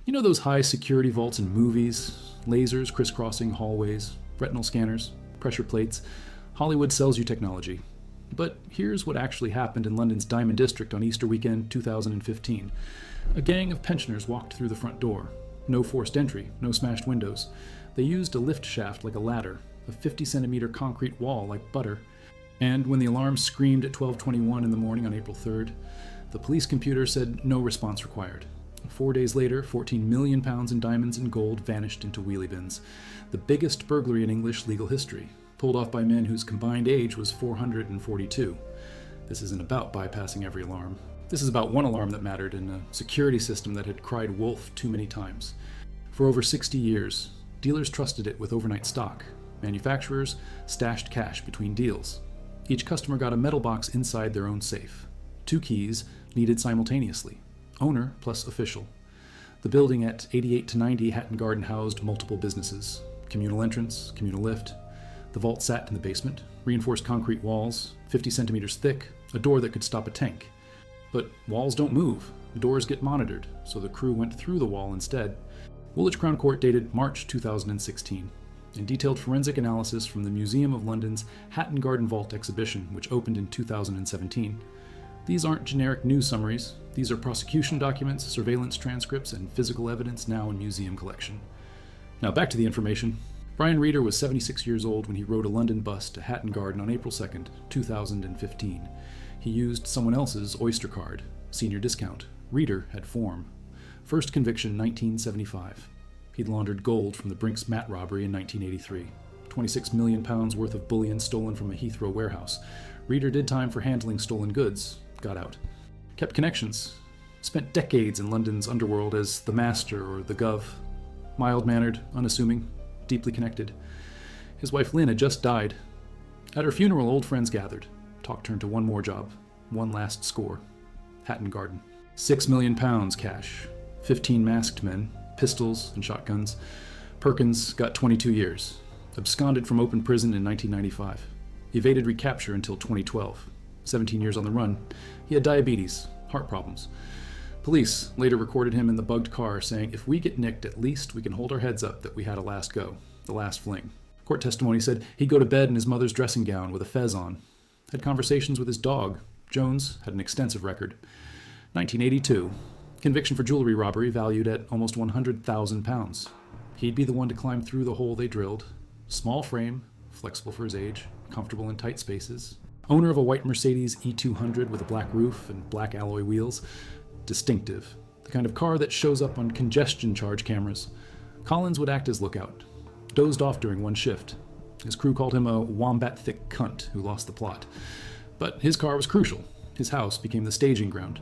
You know those high security vaults in movies? Lasers crisscrossing hallways, retinal scanners, pressure plates. Hollywood sells you technology. But here's what actually happened in London's Diamond District on Easter weekend 2015. A gang of pensioners walked through the front door. No forced entry, no smashed windows. They used a lift shaft like a ladder, a 50-centimeter concrete wall like butter. And when the alarm screamed at 12:21 in the morning on April 3rd, the police computer said no response required. 4 days later, 14 million pounds in diamonds and gold vanished into wheelie bins. The biggest burglary in English legal history, pulled off by men whose combined age was 442. This isn't about bypassing every alarm. This is about one alarm that mattered in a security system that had cried wolf too many times. For over 60 years, dealers trusted it with overnight stock. Manufacturers stashed cash between deals. Each customer got a metal box inside their own safe. 2 keys needed simultaneously. Owner plus official. The building at 88 to 90 Hatton Garden housed multiple businesses. Communal entrance, communal lift. The vault sat in the basement. Reinforced concrete walls, 50 centimeters thick, a door that could stop a tank. But walls don't move. Doors get monitored, so the crew went through the wall instead. Woolwich Crown Court dated March 2016. And detailed forensic analysis from the Museum of London's Hatton Garden Vault exhibition, which opened in 2017. These aren't generic news summaries. These are prosecution documents, surveillance transcripts, and physical evidence now in museum collection. Now back to the information. Brian Reeder was 76 years old when he rode a London bus to Hatton Garden on April 2nd, 2015. He used someone else's Oyster card, senior discount. Reeder had form. First conviction 1975. He'd laundered gold from the Brinks mat robbery in 1983. 26 million pounds worth of bullion stolen from a Heathrow warehouse. Reeder did time for handling stolen goods, got out. Kept connections. Spent decades in London's underworld as the Master or the Gov. Mild-mannered, unassuming, deeply connected. His wife Lynn had just died. At her funeral, old friends gathered. Talk turned to one more job, one last score. Hatton Garden. 6 million pounds cash. 15 masked men, pistols and shotguns. Perkins got 22 years. Absconded from open prison in 1995. Evaded recapture until 2012. 17 years on the run. He had diabetes, heart problems. Police later recorded him in the bugged car saying, "If we get nicked, at least we can hold our heads up that we had a last go, the last fling." Court testimony said he'd go to bed in his mother's dressing gown with a fez on. Had conversations with his dog. Jones had an extensive record. 1982. Conviction for jewelry robbery valued at almost 100,000 pounds. He'd be the one to climb through the hole they drilled. Small frame, flexible for his age, comfortable in tight spaces. Owner of a white Mercedes E200 with a black roof and black alloy wheels. Distinctive. The kind of car that shows up on congestion charge cameras. Collins would act as lookout. Dozed off during one shift. His crew called him a wombat-thick cunt who lost the plot. But his car was crucial. His house became the staging ground.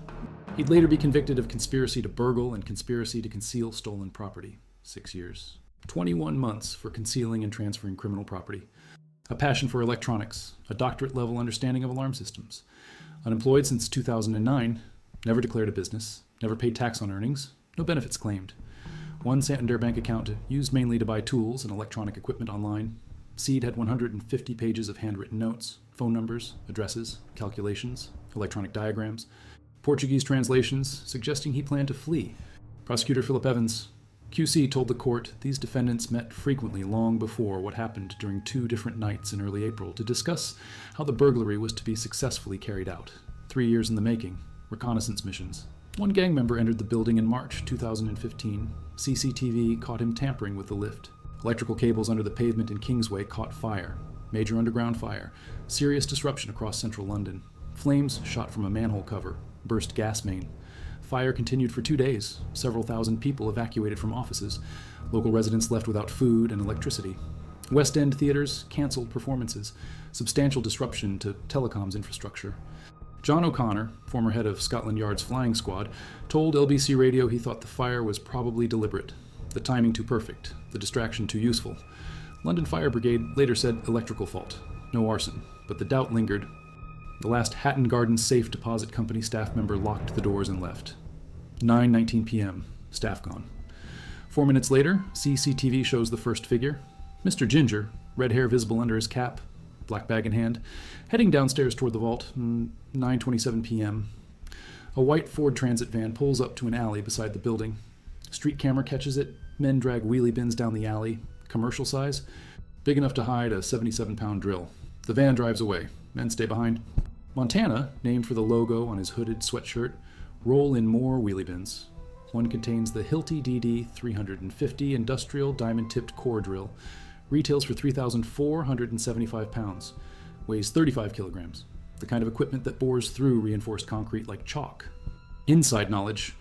He'd later be convicted of conspiracy to burgle and conspiracy to conceal stolen property. 6 years. 21 months for concealing and transferring criminal property. A passion for electronics. A doctorate-level understanding of alarm systems. Unemployed since 2009. Never declared a business. Never paid tax on earnings. No benefits claimed. One Santander bank account used mainly to buy tools and electronic equipment online. Seed had 150 pages of handwritten notes, phone numbers, addresses, calculations, electronic diagrams, Portuguese translations suggesting he planned to flee. Prosecutor Philip Evans, QC, told the court these defendants met frequently long before what happened during 2 different nights in early April to discuss how the burglary was to be successfully carried out. 3 years in the making. Reconnaissance missions. One gang member entered the building in March 2015. CCTV caught him tampering with the lift. Electrical cables under the pavement in Kingsway caught fire. Major underground fire. Serious disruption across central London. Flames shot from a manhole cover. Burst gas main. Fire continued for 2 days. Several thousand people evacuated from offices. Local residents left without food and electricity. West End theaters canceled performances. Substantial disruption to telecoms infrastructure. John O'Connor, former head of Scotland Yard's flying squad, told LBC Radio he thought the fire was probably deliberate. The timing too perfect. The distraction too useful. London Fire Brigade later said electrical fault. No arson. But the doubt lingered. The last Hatton Garden Safe Deposit Company staff member locked the doors and left. 9:19 p.m. Staff gone. 4 minutes later, CCTV shows the first figure. Mr. Ginger, red hair visible under his cap, black bag in hand, heading downstairs toward the vault. 9:27 p.m. A white Ford Transit van pulls up to an alley beside the building. Street camera catches it. Men drag wheelie bins down the alley, commercial size, big enough to hide a 77-pound drill. The van drives away. Men stay behind. Montana, named for the logo on his hooded sweatshirt, roll in more wheelie bins. One contains the Hilti DD 350 industrial diamond-tipped core drill. Retails for 3,475 pounds. Weighs 35 kilograms. The kind of equipment that bores through reinforced concrete like chalk. Inside knowledge.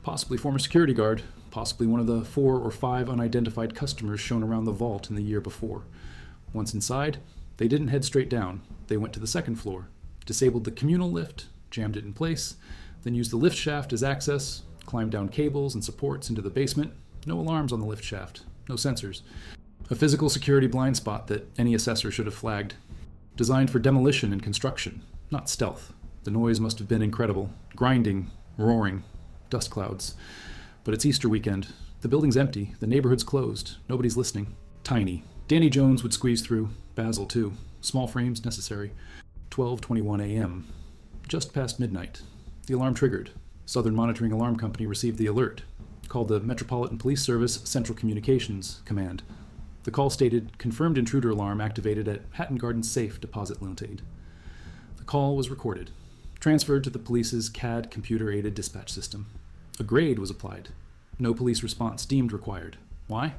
Possibly former security guard. Possibly one of the 4 or 5 unidentified customers shown around the vault in the year before. Once inside, they didn't head straight down. They went to the second floor, disabled the communal lift, jammed it in place, then used the lift shaft as access, climbed down cables and supports into the basement. No alarms on the lift shaft, no sensors. A physical security blind spot that any assessor should have flagged. Designed for demolition and construction, not stealth. The noise must have been incredible. Grinding, roaring, dust clouds. But it's Easter weekend. The building's empty. The neighborhood's closed. Nobody's listening. Tiny. Danny Jones would squeeze through. Basil, too. Small frames necessary. 12:21 a.m. Just past midnight. The alarm triggered. Southern Monitoring Alarm Company received the alert. Called the Metropolitan Police Service Central Communications Command. The call stated, confirmed intruder alarm activated at Hatton Garden Safe Deposit Lintaid. The call was recorded. Transferred to the police's CAD computer-aided dispatch system. A grade was applied. No police response deemed required. Why?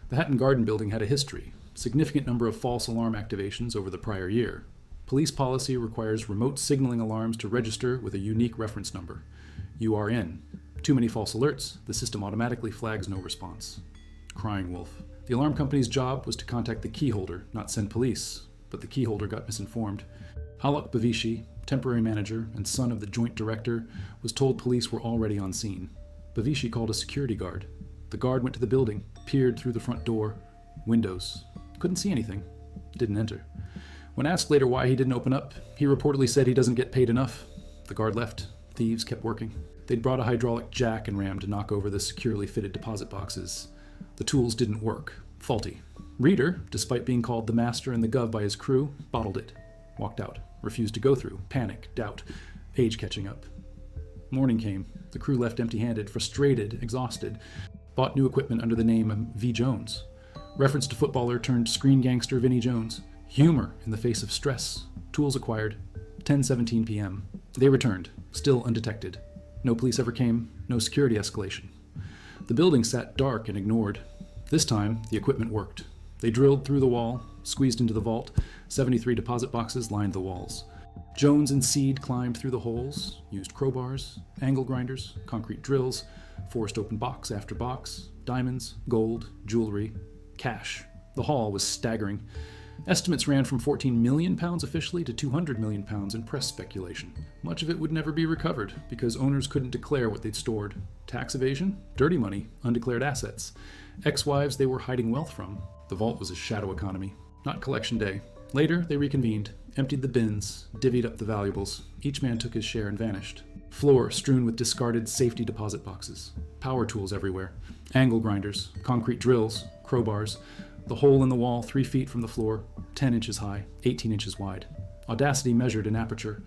The Hatton Garden building had a history. Significant number of false alarm activations over the prior year. Police policy requires remote signaling alarms to register with a unique reference number. URN. Too many false alerts, the system automatically flags no response. Crying wolf. The alarm company's job was to contact the keyholder, not send police, but the keyholder got misinformed. Alok Bavishi, temporary manager and son of the joint director, was told police were already on scene. Bavishi called a security guard. The guard went to the building, peered through the front door. Windows. Couldn't see anything. Didn't enter. When asked later why he didn't open up, he reportedly said he doesn't get paid enough. The guard left. Thieves kept working. They'd brought a hydraulic jack and ram to knock over the securely fitted deposit boxes. The tools didn't work. Faulty. Reader, despite being called the master and the gov by his crew, bottled it. Walked out. Refused to go through. Panic. Doubt. Age catching up. Morning came. The crew left empty-handed, frustrated, exhausted. Bought new equipment under the name of V. Jones. Reference to footballer turned screen gangster Vinnie Jones. Humor in the face of stress. Tools acquired. 10:17 p.m. They returned, still undetected. No police ever came, no security escalation. The building sat dark and ignored. This time, the equipment worked. They drilled through the wall, squeezed into the vault. 73 deposit boxes lined the walls. Jones and Seed climbed through the holes, used crowbars, angle grinders, concrete drills, forced open box after box, diamonds, gold, jewelry, cash. The haul was staggering. Estimates ran from 14 million pounds officially to 200 million pounds in press speculation. Much of it would never be recovered because owners couldn't declare what they'd stored. Tax evasion, dirty money, undeclared assets. Ex-wives they were hiding wealth from. The vault was a shadow economy, not collection day. Later, they reconvened, emptied the bins, divvied up the valuables. Each man took his share and vanished. Floor strewn with discarded safety deposit boxes. Power tools everywhere. Angle grinders, concrete drills, crowbars. The hole in the wall 3 feet from the floor, 10 inches high, 18 inches wide. Audacity measured in aperture.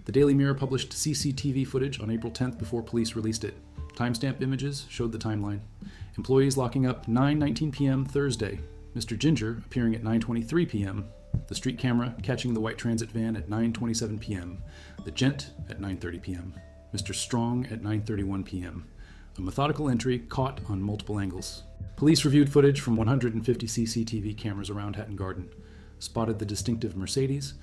The Daily Mirror published CCTV footage on April 10th before police released it. Timestamp images showed the timeline. Employees locking up 9:19 p.m. Thursday. Mr. Ginger appearing at 9:23 p.m. The street camera catching the white transit van at 9:27 p.m. The gent at 9:30 p.m. Mr. Strong at 9:31 p.m. A methodical entry caught on multiple angles. Police reviewed footage from 150 CCTV cameras around Hatton Garden. Spotted the distinctive Mercedes,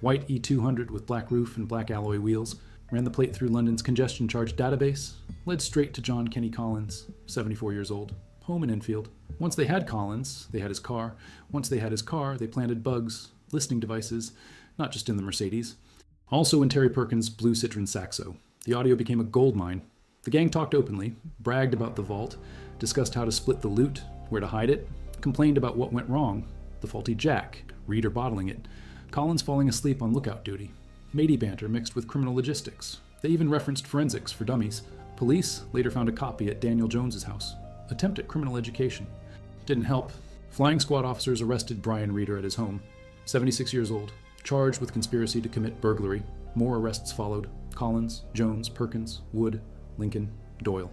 white E200 with black roof and black alloy wheels, ran the plate through London's congestion charge database, led straight to John Kenny Collins, 74 years old, home in Enfield. Once they had Collins, they had his car. Once they had his car, they planted bugs, listening devices, not just in the Mercedes. Also in Terry Perkins' blue Citroen Saxo. The audio became a goldmine. The gang talked openly, bragged about the vault, discussed how to split the loot, where to hide it, complained about what went wrong, the faulty jack, Reader bottling it, Collins falling asleep on lookout duty, matey banter mixed with criminal logistics. They even referenced forensics for dummies. Police later found a copy at Daniel Jones's house. Attempt at criminal education. Didn't help. Flying squad officers arrested Brian Reader at his home. 76 years old, charged with conspiracy to commit burglary. More arrests followed. Collins, Jones, Perkins, Wood, Lincoln, Doyle.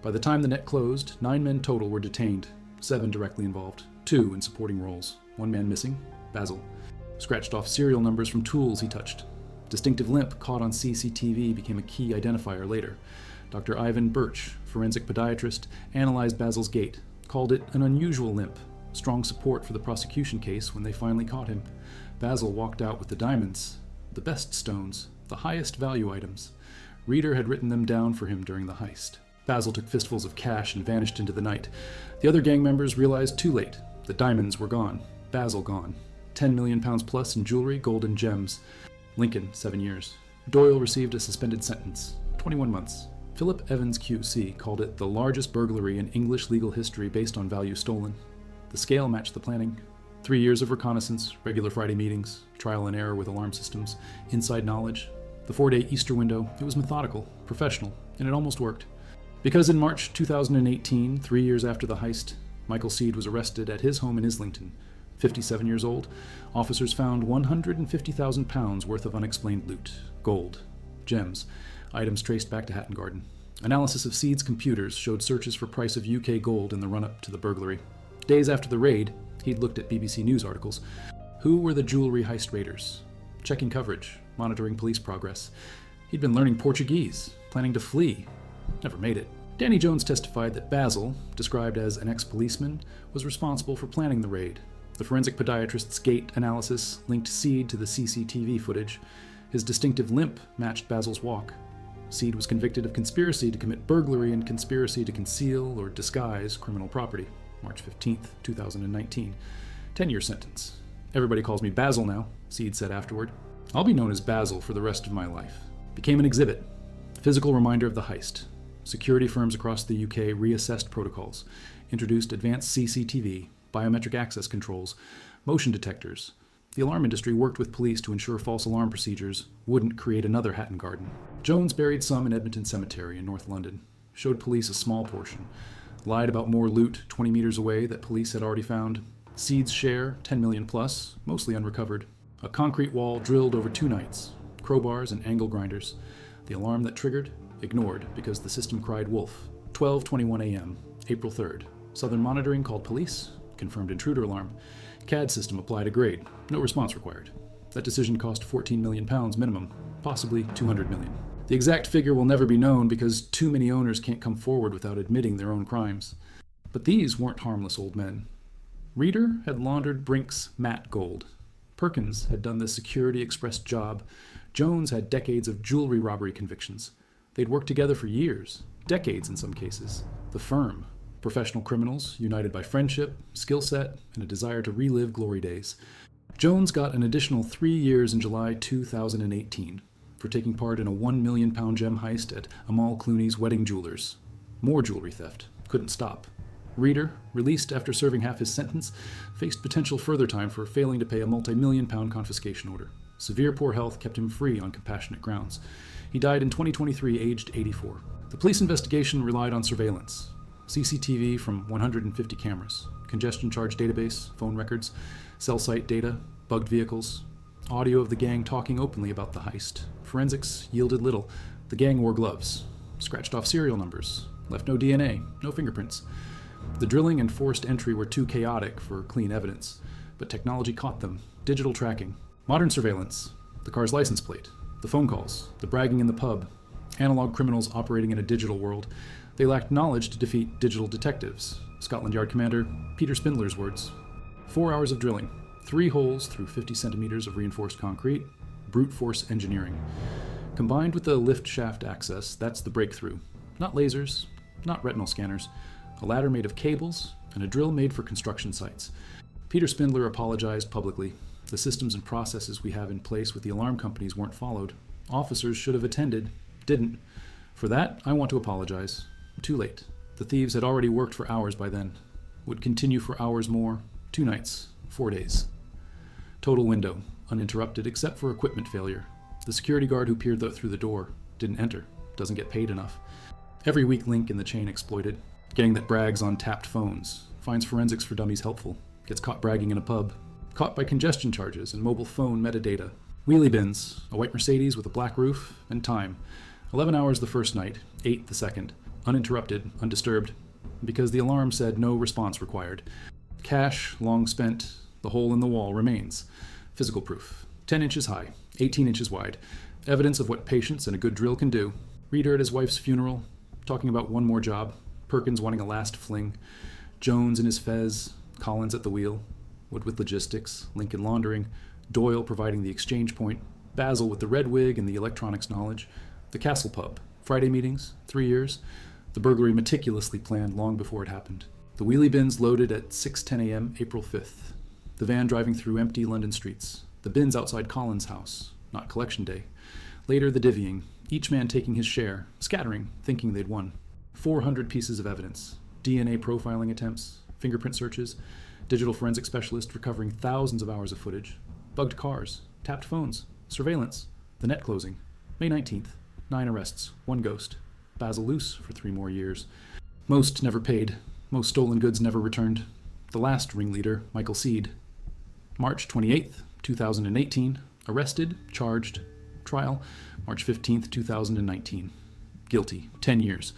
By the time the net closed, 9 men total were detained, 7 directly involved, 2 in supporting roles, 1 man missing, Basil. Scratched off serial numbers from tools he touched. Distinctive limp caught on CCTV became a key identifier later. Dr. Ivan Birch, forensic podiatrist, analyzed Basil's gait, called it an unusual limp, strong support for the prosecution case when they finally caught him. Basil walked out with the diamonds, the best stones, the highest value items. Reader had written them down for him during the heist. Basil took fistfuls of cash and vanished into the night. The other gang members realized too late. The diamonds were gone. Basil gone. 10 million pounds plus in jewelry, gold, and gems. Lincoln, 7 years. Doyle received a suspended sentence, 21 months. Philip Evans QC called it the largest burglary in English legal history based on value stolen. The scale matched the planning. 3 years of reconnaissance, regular Friday meetings, trial and error with alarm systems, inside knowledge. The 4-day Easter window, it was methodical, professional, and it almost worked. Because in March 2018, 3 years after the heist, Michael Seed was arrested at his home in Islington. 57 years old, officers found 150,000 pounds worth of unexplained loot, gold, gems, items traced back to Hatton Garden. Analysis of Seed's computers showed searches for price of UK gold in the run-up to the burglary. Days after the raid, he'd looked at BBC News articles. Who were the jewelry heist raiders? Checking coverage, monitoring police progress. He'd been learning Portuguese, planning to flee. Never made it. Danny Jones testified that Basil, described as an ex-policeman, was responsible for planning the raid. The forensic podiatrist's gait analysis linked Seed to the CCTV footage. His distinctive limp matched Basil's walk. Seed was convicted of conspiracy to commit burglary and conspiracy to conceal or disguise criminal property. March 15, 2019. 10-year sentence. Everybody calls me Basil now, Seed said afterward. I'll be known as Basil for the rest of my life. Became an exhibit. Physical reminder of the heist. Security firms across the UK reassessed protocols, introduced advanced CCTV, biometric access controls, motion detectors. The alarm industry worked with police to ensure false alarm procedures wouldn't create another Hatton Garden. Jones buried some in Edmonton Cemetery in North London, showed police a small portion, lied about more loot 20 meters away that police had already found. Seed's share, 10 million plus, mostly unrecovered. A concrete wall drilled over 2 nights, crowbars and angle grinders. The alarm that triggered, ignored because the system cried wolf. 12:21 a.m., April 3rd. Southern Monitoring called police, confirmed intruder alarm. CAD system applied a grade, no response required. That decision cost 14 million pounds minimum, possibly 200 million. The exact figure will never be known because too many owners can't come forward without admitting their own crimes. But these weren't harmless old men. Reader had laundered Brink's matte gold. Perkins had done the Security Express job. Jones had decades of jewelry robbery convictions. They'd worked together for years, decades in some cases. The firm, professional criminals united by friendship, skill set, and a desire to relive glory days. Jones got an additional 3 years in July 2018 for taking part in a £1 million gem heist at Amal Clooney's wedding jewelers. More jewelry theft. Couldn't stop. Reader, released after serving half his sentence, faced potential further time for failing to pay a multi-million-pound confiscation order. Severe poor health kept him free on compassionate grounds. He died in 2023, aged 84. The police investigation relied on surveillance. CCTV from 150 cameras, congestion charge database, phone records, cell site data, bugged vehicles, audio of the gang talking openly about the heist. Forensics yielded little. The gang wore gloves, scratched off serial numbers, left no DNA, no fingerprints. The drilling and forced entry were too chaotic for clean evidence, but technology caught them. Digital tracking, modern surveillance, the car's license plate, the phone calls, the bragging in the pub, analog criminals operating in a digital world. They lacked knowledge to defeat digital detectives. Scotland Yard Commander Peter Spindler's words. 4 hours of drilling, 3 holes through 50 centimeters of reinforced concrete, brute force engineering. Combined with the lift shaft access, that's the breakthrough. Not lasers, not retinal scanners, a ladder made of cables, and a drill made for construction sites. Peter Spindler apologized publicly. The systems and processes we have in place with the alarm companies weren't followed. Officers should have attended, didn't. For that, I want to apologize. Too late. The thieves had already worked for hours by then. Would continue for hours more. 2 nights, 4 days. Total window, uninterrupted except for equipment failure. The security guard who peered through the door didn't enter, doesn't get paid enough. Every weak link in the chain exploited. Getting that brags on tapped phones. Finds forensics for dummies helpful. Gets caught bragging in a pub. Caught by congestion charges and mobile phone metadata. Wheelie bins, a white Mercedes with a black roof, and time. 11 hours the first night, 8 the second. uninterrupted, undisturbed, because the alarm said no response required. Cash, long spent, the hole in the wall remains. Physical proof. 10 inches high, 18 inches wide. Evidence of what patience and a good drill can do. Reader at his wife's funeral, talking about one more job. Perkins wanting a last fling. Jones in his fez. Collins at the wheel. Wood with logistics. Lincoln laundering. Doyle providing the exchange point. Basil with the red wig and the electronics knowledge. The Castle Pub. Friday meetings. 3 years. The burglary meticulously planned long before it happened. The wheelie bins loaded at 6:10 a.m. April 5th. The van driving through empty London streets. The bins outside Collins' house. Not collection day. Later, the divvying. Each man taking his share. Scattering, thinking they'd won. 400 pieces of evidence. DNA profiling attempts. Fingerprint searches. Digital forensic specialist recovering thousands of hours of footage. Bugged cars. Tapped phones. Surveillance. The net closing. May 19th. 9 arrests. 1 ghost. Basil loose for 3 more years. Most never paid. Most stolen goods never returned. The last ringleader, Michael Seed. March 28th, 2018. Arrested, charged, trial. March 15th, 2019. Guilty. 10 years.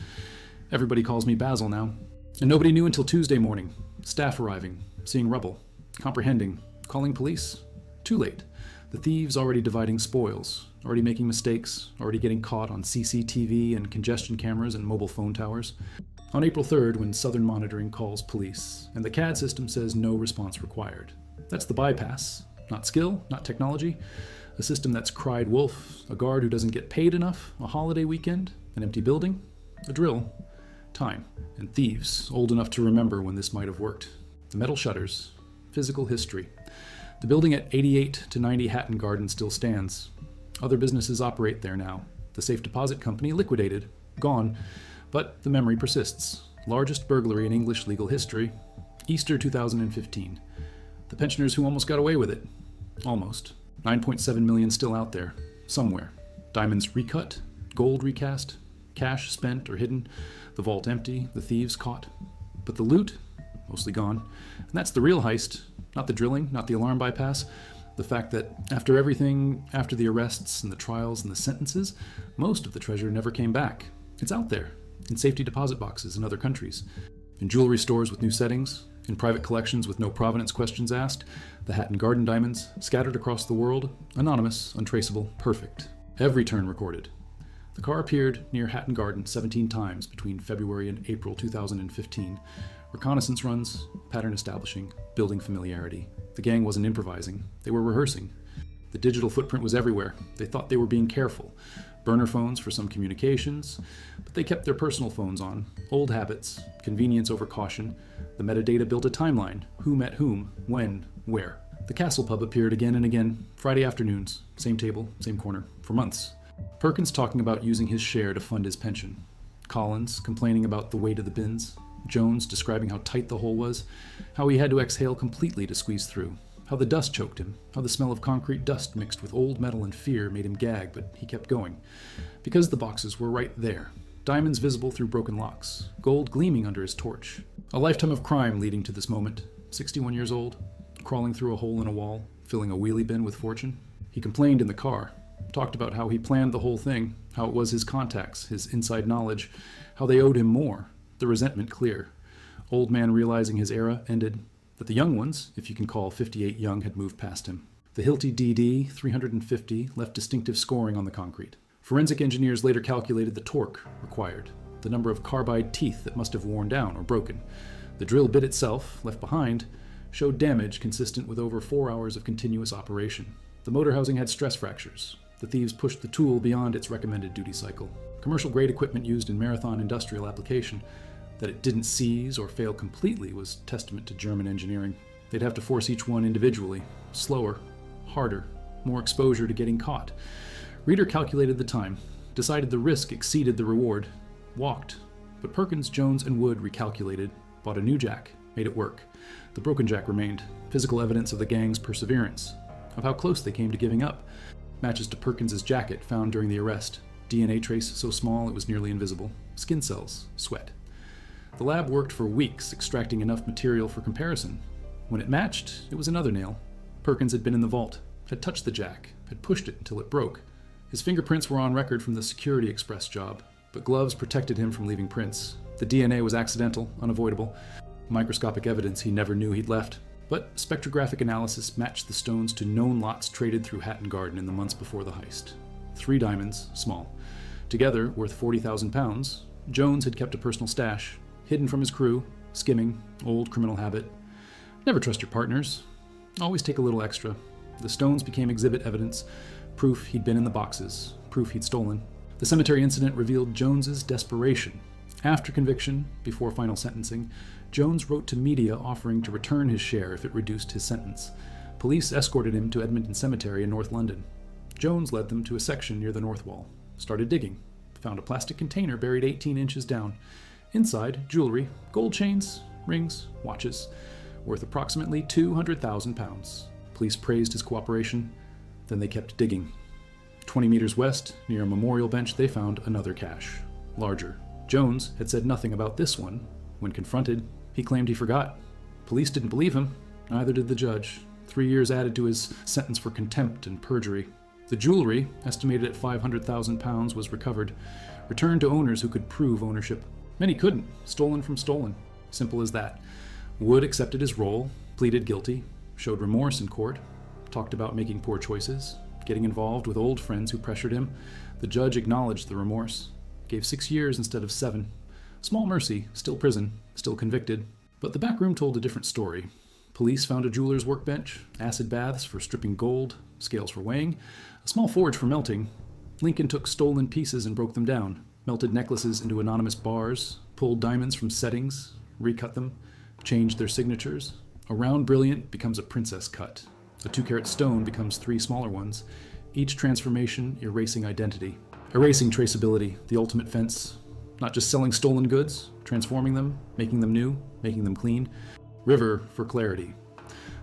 Everybody calls me Basil now. And nobody knew until Tuesday morning. Staff arriving, seeing rubble, comprehending, calling police. Too late. The thieves already dividing spoils, already making mistakes, already getting caught on CCTV and congestion cameras and mobile phone towers. On April 3rd, when Southern Monitoring calls police, and the CAD system says no response required. That's the bypass. Not skill, not technology. A system that's cried wolf, a guard who doesn't get paid enough, a holiday weekend, an empty building, a drill, time, and thieves old enough to remember when this might have worked. The metal shutters, physical history. The building at 88 to 90 Hatton Garden still stands. Other businesses operate there now. The safe deposit company liquidated, gone, but the memory persists. Largest burglary in English legal history, Easter 2015. The pensioners who almost got away with it. Almost. 9.7 million still out there, somewhere. Diamonds recut, gold recast, cash spent or hidden, the vault empty, the thieves caught. But the loot, mostly gone. And that's the real heist, not the drilling, not the alarm bypass. The fact that after everything, after the arrests and the trials and the sentences, most of the treasure never came back. It's out there, in safety deposit boxes in other countries, in jewelry stores with new settings, in private collections with no provenance questions asked, the Hatton Garden diamonds, scattered across the world, anonymous, untraceable, perfect. Every turn recorded. The car appeared near Hatton Garden 17 times between February and April 2015. Reconnaissance runs, pattern establishing, building familiarity. The gang wasn't improvising, they were rehearsing. The digital footprint was everywhere. They thought they were being careful. Burner phones for some communications, but they kept their personal phones on. Old habits, convenience over caution. The metadata built a timeline. Who met whom, when, where. The Castle Pub appeared again and again, Friday afternoons, same table, same corner, for months. Perkins talking about using his share to fund his pension. Collins complaining about the weight of the bins. Jones describing how tight the hole was, how he had to exhale completely to squeeze through. How the dust choked him, how the smell of concrete dust mixed with old metal and fear made him gag, but he kept going. Because the boxes were right there. Diamonds visible through broken locks. Gold gleaming under his torch. A lifetime of crime leading to this moment. 61 years old, crawling through a hole in a wall, filling a wheelie bin with fortune. He complained in the car. Talked about how he planned the whole thing, how it was his contacts, his inside knowledge, how they owed him more. The resentment clear. Old man realizing his era ended. That the young ones, if you can call 58 young, had moved past him. The Hilti DD 350 left distinctive scoring on the concrete. Forensic engineers later calculated the torque required, the number of carbide teeth that must have worn down or broken. The drill bit itself, left behind, showed damage consistent with over 4 hours of continuous operation. The motor housing had stress fractures. The thieves pushed the tool beyond its recommended duty cycle. Commercial-grade equipment used in marathon industrial application. That it didn't seize or fail completely was testament to German engineering. They'd have to force each one individually, slower, harder, more exposure to getting caught. Reader calculated the time, decided the risk exceeded the reward, walked. But Perkins, Jones, and Wood recalculated, bought a new jack, made it work. The broken jack remained, physical evidence of the gang's perseverance, of how close they came to giving up. Matches to Perkins's jacket found during the arrest. DNA trace so small it was nearly invisible. Skin cells, sweat. The lab worked for weeks, extracting enough material for comparison. When it matched, it was another nail. Perkins had been in the vault, had touched the jack, had pushed it until it broke. His fingerprints were on record from the Security Express job. But gloves protected him from leaving prints. The DNA was accidental, unavoidable. Microscopic evidence he never knew he'd left. But spectrographic analysis matched the stones to known lots traded through Hatton Garden in the months before the heist. 3 diamonds, small. Together, worth 40,000 pounds, Jones had kept a personal stash, hidden from his crew, skimming, old criminal habit. Never trust your partners. Always take a little extra. The stones became exhibit evidence, proof he'd been in the boxes, proof he'd stolen. The cemetery incident revealed Jones's desperation. After conviction, before final sentencing, Jones wrote to media offering to return his share if it reduced his sentence. Police escorted him to Edmonton Cemetery in North London. Jones led them to a section near the north wall, started digging, found a plastic container buried 18 inches down. Inside, jewelry, gold chains, rings, watches, worth approximately 200,000 pounds. Police praised his cooperation, then they kept digging. 20 meters west, near a memorial bench, they found another cache, larger. Jones had said nothing about this one. When confronted, he claimed he forgot. Police didn't believe him, neither did the judge. 3 years added to his sentence for contempt and perjury. The jewelry, estimated at 500,000 pounds, was recovered, returned to owners who could prove ownership. Many couldn't, stolen from stolen. Simple as that. Wood accepted his role, pleaded guilty, showed remorse in court, talked about making poor choices, getting involved with old friends who pressured him. The judge acknowledged the remorse, gave 6 years instead of 7. Small mercy, still prison, still convicted. But the back room told a different story. Police found a jeweler's workbench, acid baths for stripping gold, scales for weighing, a small forge for melting. Lincoln took stolen pieces and broke them down, melted necklaces into anonymous bars, pulled diamonds from settings, recut them, changed their signatures. A round brilliant becomes a princess cut. A 2-carat stone becomes 3 smaller ones, each transformation erasing identity. Erasing traceability, the ultimate fence. Not just selling stolen goods, transforming them, making them new, making them clean. River for clarity.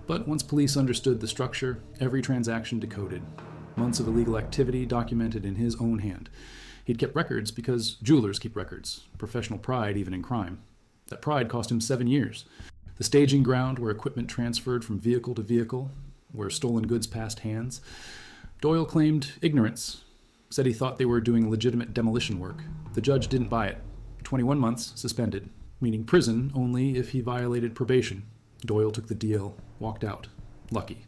But once police understood the structure, every transaction decoded. Months of illegal activity documented in his own hand. He'd kept records because jewelers keep records. Professional pride even in crime. That pride cost him 7 years. The staging ground where equipment transferred from vehicle to vehicle, where stolen goods passed hands. Doyle claimed ignorance. Said he thought they were doing legitimate demolition work. The judge didn't buy it. 21 months, suspended, meaning prison only if he violated probation. Doyle took the deal, walked out. Lucky.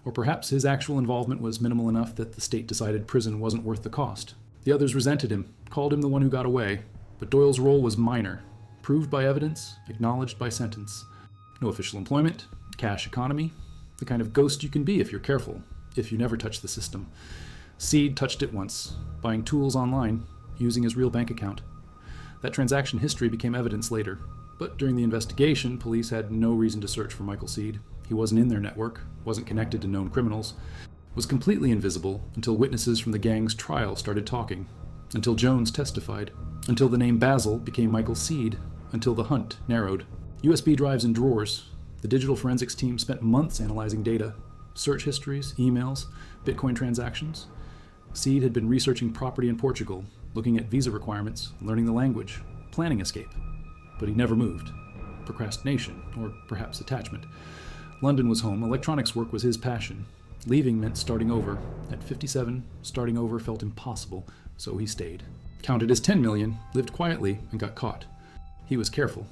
Or perhaps his actual involvement was minimal enough that the state decided prison wasn't worth the cost. The others resented him, called him the one who got away. But Doyle's role was minor, proved by evidence, acknowledged by sentence. No official employment, cash economy, the kind of ghost you can be if you're careful, if you never touch the system. Seed touched it once, buying tools online, using his real bank account. That transaction history became evidence later, but during the investigation, police had no reason to search for Michael Seed. He wasn't in their network, wasn't connected to known criminals, was completely invisible until witnesses from the gang's trial started talking, until Jones testified, until the name Basil became Michael Seed, until the hunt narrowed. USB drives and drawers. The digital forensics team spent months analyzing data, search histories, emails, Bitcoin transactions. Seed had been researching property in Portugal, looking at visa requirements, learning the language, planning escape. But he never moved. Procrastination, or perhaps attachment. London was home, electronics work was his passion. Leaving meant starting over. At 57, starting over felt impossible, so he stayed. Counted as 10 million, lived quietly, and got caught. He was careful,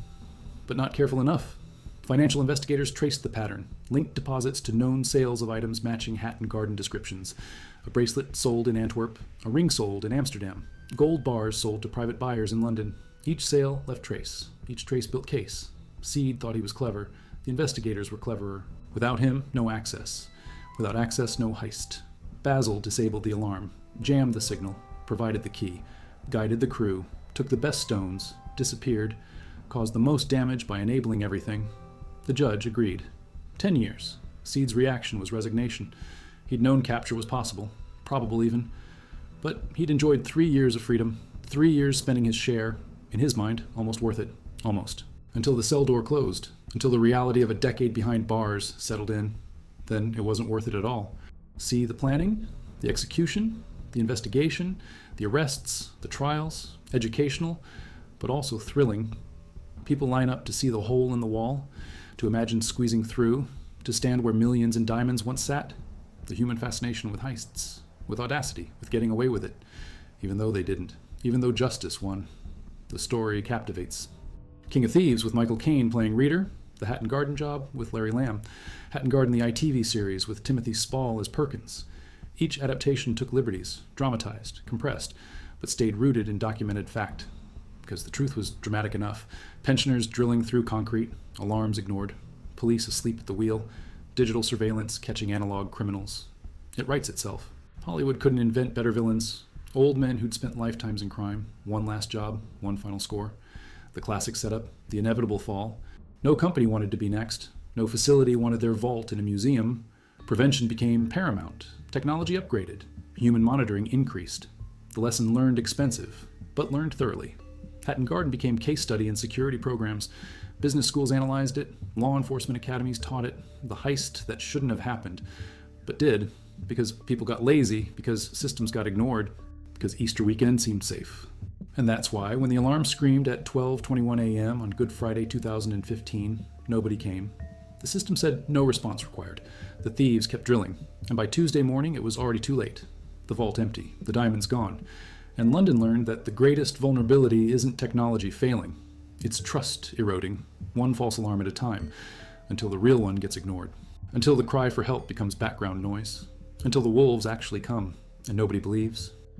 but not careful enough. Financial investigators traced the pattern, linked deposits to known sales of items matching Hatton Garden descriptions. A bracelet sold in Antwerp, a ring sold in Amsterdam, gold bars sold to private buyers in London. Each sale left trace. Each trace built case. Seed thought he was clever. The investigators were cleverer. Without him, no access. Without access, no heist. Basil disabled the alarm, jammed the signal, provided the key, guided the crew, took the best stones, disappeared, caused the most damage by enabling everything. The judge agreed. 10 years. Seed's reaction was resignation. He'd known capture was possible, probable even. But he'd enjoyed 3 years of freedom, 3 years spending his share, in his mind, almost worth it. Almost. Until the cell door closed, until the reality of a decade behind bars settled in. Then it wasn't worth it at all. See the planning, the execution, the investigation, the arrests, the trials, educational, but also thrilling. People line up to see the hole in the wall, to imagine squeezing through, to stand where millions in diamonds once sat. The human fascination with heists, with audacity, with getting away with it, even though they didn't. even though justice won. The story captivates. King of Thieves with Michael Caine playing Reader, The Hatton Garden Job with Larry Lamb, Hatton Garden the ITV series with Timothy Spall as Perkins. Each adaptation took liberties, dramatized, compressed, but stayed rooted in documented fact. Because the truth was dramatic enough. Pensioners drilling through concrete, alarms ignored, police asleep at the wheel, digital surveillance catching analog criminals. It writes itself. Hollywood couldn't invent better villains. Old men who'd spent lifetimes in crime, one last job, one final score. The classic setup, the inevitable fall. No company wanted to be next. No facility wanted their vault in a museum. Prevention became paramount. Technology upgraded. Human monitoring increased. The lesson learned expensive, but learned thoroughly. Hatton Garden became case study in security programs. Business schools analyzed it. Law enforcement academies taught it. The heist that shouldn't have happened, but did, because people got lazy, because systems got ignored, because Easter weekend seemed safe. And that's why, when the alarm screamed at 12:21 a.m. on Good Friday 2015, nobody came. The system said no response required. The thieves kept drilling, and by Tuesday morning it was already too late. The vault empty, the diamonds gone. And London learned that the greatest vulnerability isn't technology failing. It's trust eroding, one false alarm at a time, until the real one gets ignored. Until the cry for help becomes background noise. Until the wolves actually come, and nobody believes.